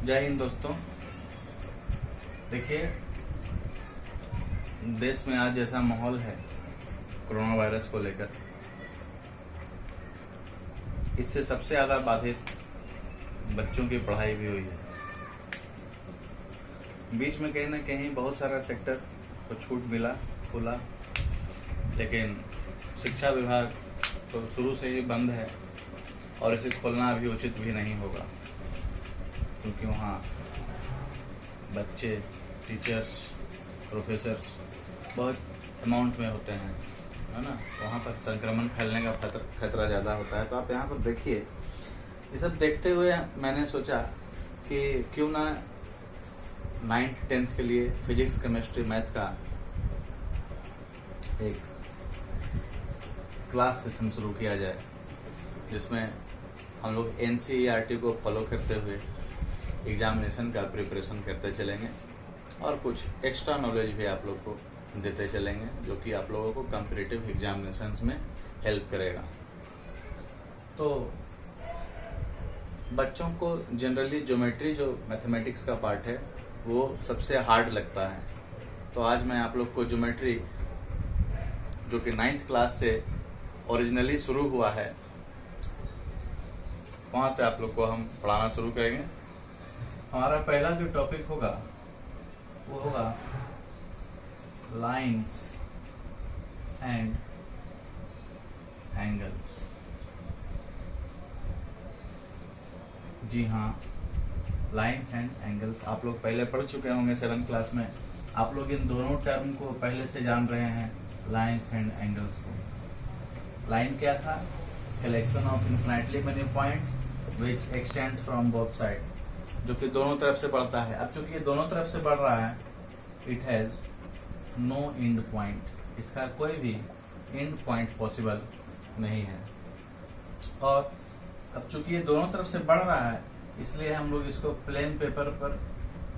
जय हिंद दोस्तों। देखिए, देश में आज जैसा माहौल है कोरोना वायरस को लेकर, इससे सबसे ज्यादा बाधित बच्चों की पढ़ाई भी हुई है। बीच में कहीं ना कहीं बहुत सारा सेक्टर को छूट मिला खुला, लेकिन शिक्षा विभाग तो शुरू से ही बंद है और इसे खोलना अभी उचित भी नहीं होगा, क्योंकि वहाँ बच्चे, टीचर्स, प्रोफेसर्स बहुत अमाउंट में होते हैं, है ना। वहाँ पर संक्रमण फैलने का खतरा ज़्यादा होता है। तो आप यहाँ पर देखिए, ये सब देखते हुए मैंने सोचा कि क्यों ना 9th 10th के लिए फिजिक्स, केमिस्ट्री, मैथ का एक क्लास सेशन शुरू किया जाए, जिसमें हम लोग NCERT को फॉलो करते हुए एग्जामिनेशन का प्रिपरेशन करते चलेंगे और कुछ एक्स्ट्रा नॉलेज भी आप लोग को देते चलेंगे, जो कि आप लोगों को कॉम्पिटिटिव एग्जामिनेशंस में हेल्प करेगा। तो बच्चों को जनरली ज्योमेट्री, जो मैथमेटिक्स का पार्ट है, वो सबसे हार्ड लगता है। तो आज मैं आप लोग को ज्योमेट्री, जो कि 9th क्लास से ओरिजिनली शुरू हुआ है, वहां से आप लोग को हम पढ़ाना शुरू करेंगे। हमारा पहला जो टॉपिक होगा वो होगा लाइंस एंड एंगल्स। जी हाँ, लाइंस एंड एंगल्स आप लोग पहले पढ़ चुके होंगे 7th क्लास में। आप लोग इन दोनों टर्म को पहले से जान रहे हैं, लाइंस एंड एंगल्स को। लाइन क्या था? Collection of infinitely many points which extends from both side, जो कि दोनों तरफ से बढ़ता है। अब चूंकि ये दोनों तरफ से बढ़ रहा है, it has no end point, इसका कोई भी एंड पॉइंट पॉसिबल नहीं है। और अब चूंकि ये दोनों तरफ से बढ़ रहा है, इसलिए हम लोग इसको प्लेन पेपर पर,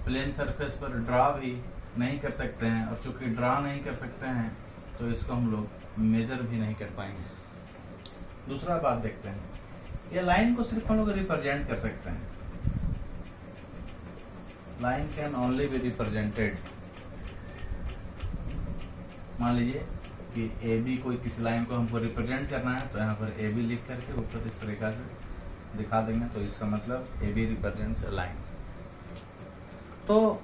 प्लेन सरफेस पर ड्रा भी नहीं कर सकते हैं। और चूंकि ड्रा नहीं कर सकते हैं, तो इसको हम लोग मेजर भी नहीं कर पाएंगे। दूसरा बात देखते हैं, ये लाइन को सिर्फ हम लोग रिप्रेजेंट कर सकते हैं। Line can only be represented. मान लीजिए कि AB, कोई किसी लाइन को हमको रिप्रेजेंट करना है, तो यहाँ पर AB लिख करके ऊपर इस तरीका से दिखा देंगे, तो इसका मतलब AB रिप्रेजेंट्स अ लाइन। तो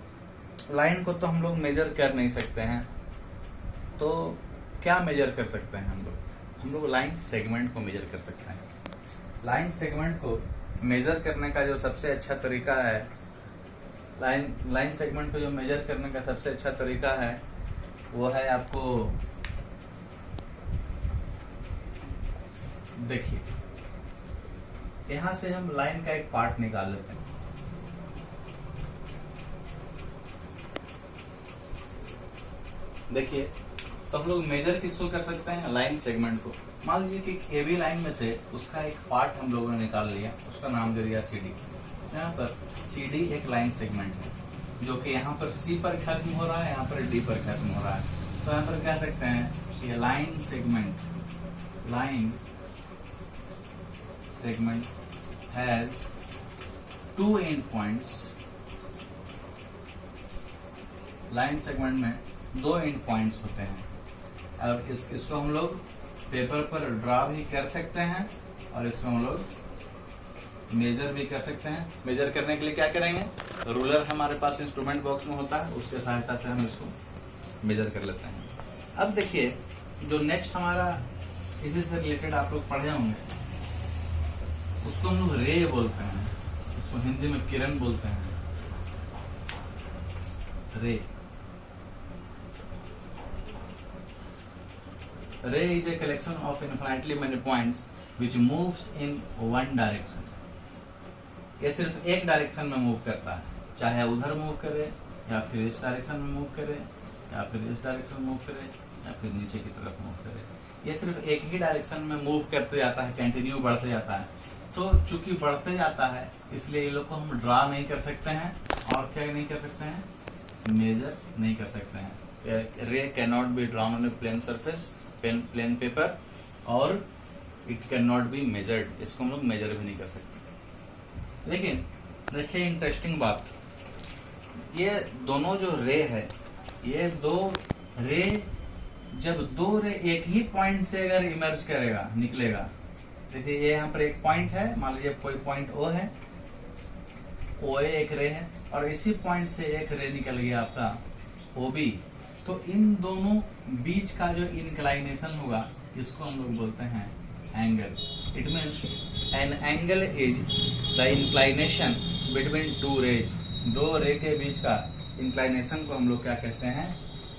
लाइन को तो हम लोग मेजर कर नहीं सकते हैं, तो क्या मेजर कर सकते हैं हम लोग? हम लोग लाइन सेगमेंट को मेजर कर सकते हैं। लाइन सेगमेंट को मेजर करने का जो सबसे अच्छा तरीका है, लाइन सेगमेंट को जो मेजर करने का सबसे अच्छा तरीका है, वो है, आपको देखिए, यहां से हम लाइन का एक पार्ट निकाल लेते हैं। देखिए, तो हम लोग मेजर किसको कर सकते हैं? लाइन सेगमेंट को। मान लीजिए कि AB लाइन में से उसका एक पार्ट हम लोगों ने निकाल लिया, उसका नाम दे दिया CD। यहाँ पर CD एक लाइन सेगमेंट है, जो कि यहाँ पर C पर खत्म हो रहा है, यहाँ पर D पर खत्म हो रहा है। तो यहाँ पर कह सकते हैं कि line segment has 2 and points. Line segment में 2 एंड पॉइंट्स होते हैं, और इसको हम लोग पेपर पर ड्रा भी कर सकते हैं, और इसको हम लोग मेजर भी कर सकते हैं। मेजर करने के लिए क्या करेंगे? रूलर हमारे पास इंस्ट्रूमेंट बॉक्स में होता है, उसके सहायता से हम इसको मेजर कर लेते हैं। अब देखिए, जो नेक्स्ट हमारा इसी से रिलेटेड आप लोग पढ़े होंगे, उसको हम लोग रे बोलते हैं, इसको हिंदी में किरण बोलते हैं। रे is a collection of infinitely many points which moves in one direction. ये सिर्फ एक डायरेक्शन में मूव करता है, चाहे उधर मूव करे, या फिर इस डायरेक्शन में मूव करे, या फिर इस डायरेक्शन में मूव करे, या फिर नीचे की तरफ मूव करे। ये सिर्फ एक ही डायरेक्शन में मूव करते जाता है, कंटिन्यू बढ़ते जाता है। तो चूंकि बढ़ते जाता है, इसलिए ये लोग को हम ड्रा नहीं कर सकते हैं, और क्या नहीं कर सकते हैं? मेजर नहीं कर सकते हैं। Ray can not be drawn on a plane surface, plane paper, और it can not be measured, इसको हम लोग मेजर भी नहीं कर सकते। लेकिन देखिए इंटरेस्टिंग बात, ये दोनों जो रे है, ये दो रे जब दो रे एक ही पॉइंट से अगर इमर्ज करेगा, निकलेगा, देखिए ये यहाँ पर एक पॉइंट है, मान लीजिए कोई पॉइंट ओ है, ओ ए एक रे है, और इसी पॉइंट से एक रे निकल गया आपका ओ बी, तो इन दोनों बीच का जो इंक्लाइनेशन होगा इसको हम लोग बोलते हैं angle. It means an angle is the inclination between two rays, दो रे के बीच का इंक्लाइनेशन को हम लोग क्या कहते हैं,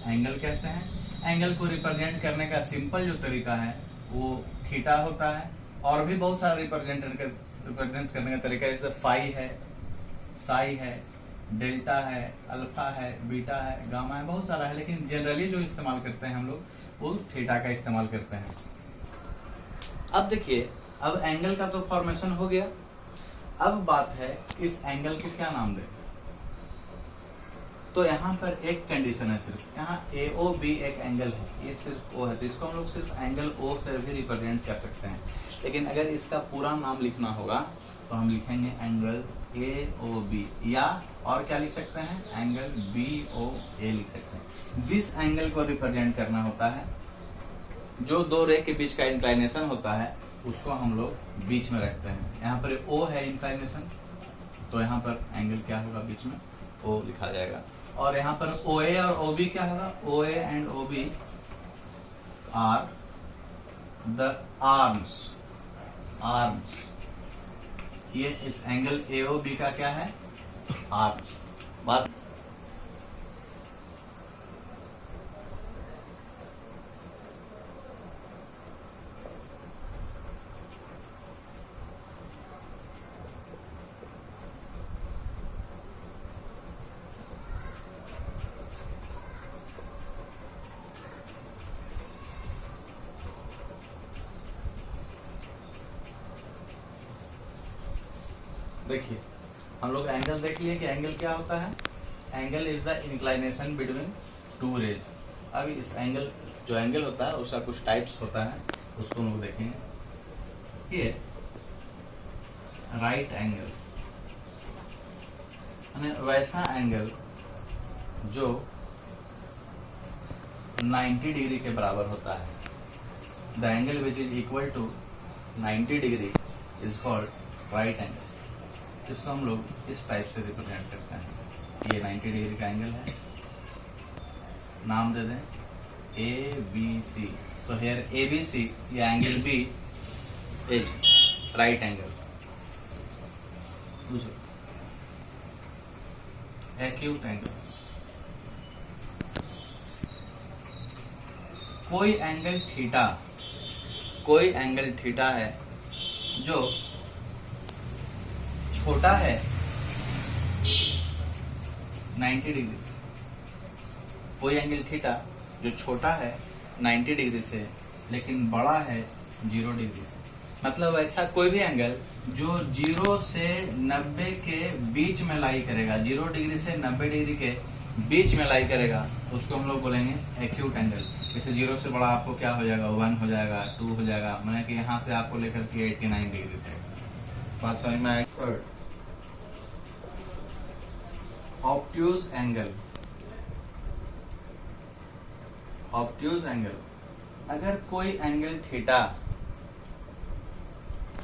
एंगल कहते हैं। एंगल को रिप्रेजेंट करने का सिंपल जो तरीका है वो थीटा होता है, और भी बहुत सारा रिप्रेजेंट करने का तरीका है, जैसे फाई है, साई है, डेल्टा है, अल्फा है, बीटा है, गामा है, बहुत सारा है, लेकिन जनरली जो इस्तेमाल करते हैं हम लोग वो थीटा का इस्तेमाल करते हैं। अब देखिए, अब एंगल का तो फॉर्मेशन हो गया, अब बात है इस एंगल को क्या नाम दें। तो यहाँ पर एक कंडीशन है, सिर्फ यहाँ AOB एक एंगल है, ये सिर्फ O है, तो इसको हम लोग सिर्फ एंगल O से भी रिप्रेजेंट कर सकते हैं। लेकिन अगर इसका पूरा नाम लिखना होगा तो हम लिखेंगे एंगल AOB, या और क्या लिख सकते हैं, एंगल BOA लिख सकते हैं। जिस एंगल को रिप्रेजेंट करना होता है, जो दो रे के बीच का इंक्लाइनेशन होता है, उसको हम लोग बीच में रखते हैं। यहाँ पर O है इंक्लाइनेशन, तो यहाँ पर एंगल क्या होगा, बीच में O लिखा जाएगा। और यहाँ पर OA और OB क्या होगा, OA and OB are the arms, ये इस एंगल AOB का क्या है, आर्म्स। बात देखिए, हम लोग एंगल देख लिए कि एंगल क्या होता है, angle is the inclination between two rays. अब इस एंगल, जो एंगल होता है उसका कुछ टाइप्स होता है, उसको हम लोग देखेंगे। ये राइट एंगल, वैसा एंगल जो 90 डिग्री के बराबर होता है। The angle which is equal to 90 degree is called right angle. इसको हम लोग इस टाइप से रिप्रेजेंट करते हैं। ये 90 डिग्री का एंगल है, नाम दे दें ABC। तो हेयर ABC, ये angle B is right angle. दूसरा एक्यूट एंगल, कोई एंगल थीटा है जो छोटा है 90 डिग्री से, कोई एंगल थीटा जो छोटा है 90 डिग्री से लेकिन बड़ा है 0 डिग्री से। मतलब ऐसा कोई भी एंगल जो 0 से 90 के बीच में लाई करेगा, 0 डिग्री से 90 डिग्री के बीच में लाई करेगा, उसको हम लोग बोलेंगे एक्यूट एंगल। जैसे 0 से बड़ा आपको क्या हो जाएगा, 1 हो जाएगा, 2 हो जाएगा, मैंने कि यहाँ से आपको लेकर के 89 डिग्री तक। बात समझ में आएगी। ऑब्ट्यूज एंगल, ऑब्ट्यूज एंगल, अगर कोई एंगल थीटा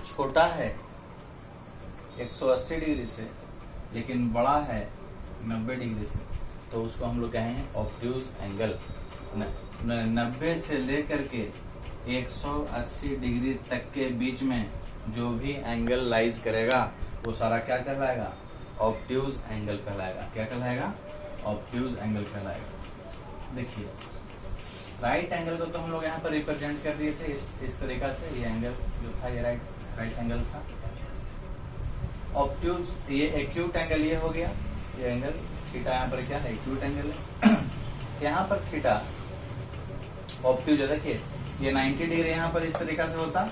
छोटा है 180 डिग्री से लेकिन बड़ा है 90 डिग्री से, तो उसको हम लोग कहेंगे ऑब्ट्यूज एंगल। 90 से लेकर के 180 डिग्री तक के बीच में जो भी एंगल लाइज करेगा वो सारा क्या कहलाएगा, ऑब्ट्यूज एंगल कहलाएगा। क्या कहलाएगा, ऑब्ट्यूज एंगल कहलाएगा। देखिए, राइट एंगल को तो हम लोग यहाँ पर रिप्रेजेंट कर दिए थे इस तरीका से। ये एंगल जो था ये राइट एंगल था। ऑब्ट्यूज, ये एक्यूट एंगल ये हो गया, ये एंगल थीटा यहाँ पर क्या है, एक्यूट एंगल है। यहाँ पर थीटा ऑब्ट्यूज है, देखिए ये 90 डिग्री यहाँ पर इस तरीका से होता,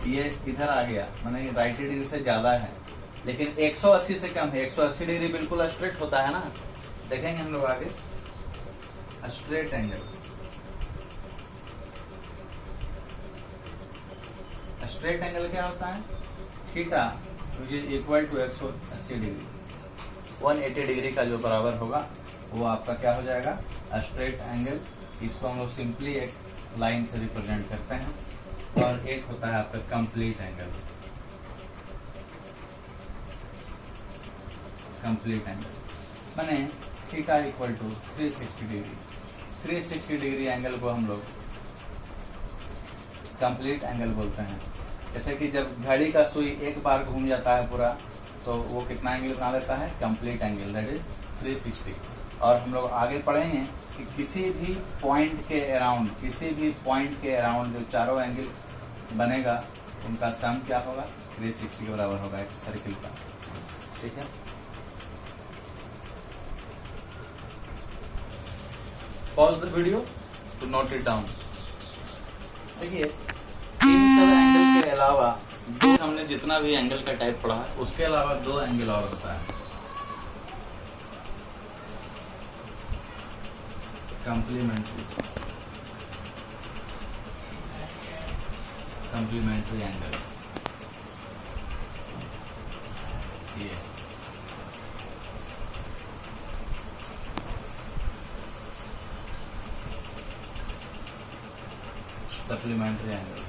ये इधर आ गया, माने 90 डिग्री से ज्यादा है लेकिन 180 से कम है। 180 डिग्री बिल्कुल स्ट्रेट होता है ना, देखेंगे हम लोग आगे। स्ट्रेट एंगल, स्ट्रेट एंगल क्या होता है, theta which is equal to 180 degree. 180 degree का जो बराबर होगा वो आपका क्या हो जाएगा, स्ट्रेट एंगल। इसको हम लोग सिंपली एक लाइन से रिप्रेजेंट करते हैं। और एक होता है आपका कंप्लीट एंगल। कंप्लीट एंगल माने theta equal to 360 degree. 360 degree angle को हम लोग कंप्लीट एंगल बोलते हैं। जैसे कि जब घड़ी का सुई एक बार घूम जाता है पूरा, तो वो कितना एंगल बना लेता है, कंप्लीट एंगल, दैट इज 360। और हम लोग आगे पढ़ेंगे कि किसी भी पॉइंट के अराउंड जो चारों एंगल बनेगा उनका सम क्या होगा, 360 के बराबर होगा एक सर्किल का। ठीक है, pause the video to note it down. देखिए, इन सब एंगल के अलावा जो हमने जितना भी एंगल का टाइप पढ़ा है उसके अलावा 2 एंगल और होता है, कंप्लीमेंट्री एंगल। ये सप्लीमेंट्री एंगल।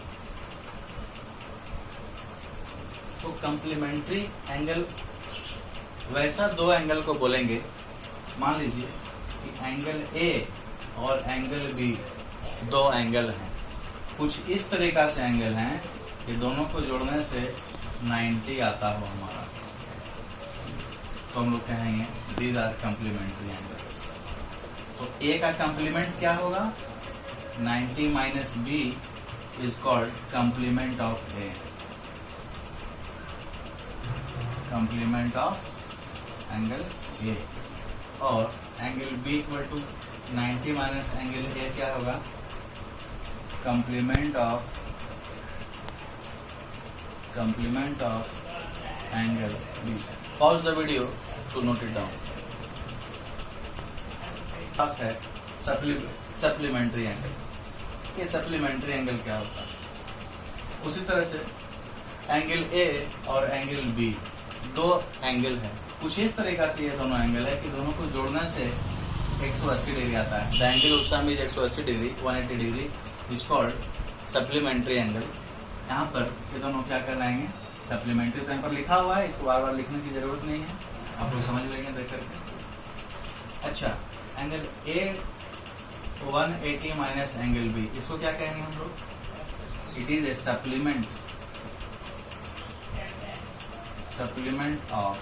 तो कंप्लीमेंट्री एंगल वैसा 2 एंगल को बोलेंगे। मान लीजिए कि एंगल ए और एंगल बी 2 एंगल हैं, कुछ इस तरीका से एंगल हैं कि दोनों को जोड़ने से 90 आता हो हमारा, तो हम लोग कहेंगे दीज आर कंप्लीमेंट्री एंगल्स। तो ए का कंप्लीमेंट क्या होगा, 90 minus B is called complement of A, complement of angle A. और angle B equal to 90 minus angle A क्या होगा, complement of angle B. Pause the video to note it down. First है supplementary angle. ये supplementary angle क्या होता है, उसी तरह से एंगल ए और एंगल बी 2 एंगल है, कुछ इस तरीका से ये दोनों एंगल है कि दोनों को जोड़ने से 180 डिग्री आता है। The angle of some is 180 degree, 180 degree is called supplementary angle. यहाँ पर ये दोनों क्या कर रहे हैं, सप्लीमेंट्री। तो यहाँ पर लिखा हुआ है, इसको बार बार लिखने की जरूरत नहीं है, आप लोग समझ लेंगे देख करके। अच्छा, angle A 180 minus angle B, इसको क्या कहेंगे हम लोग, it is a supplement of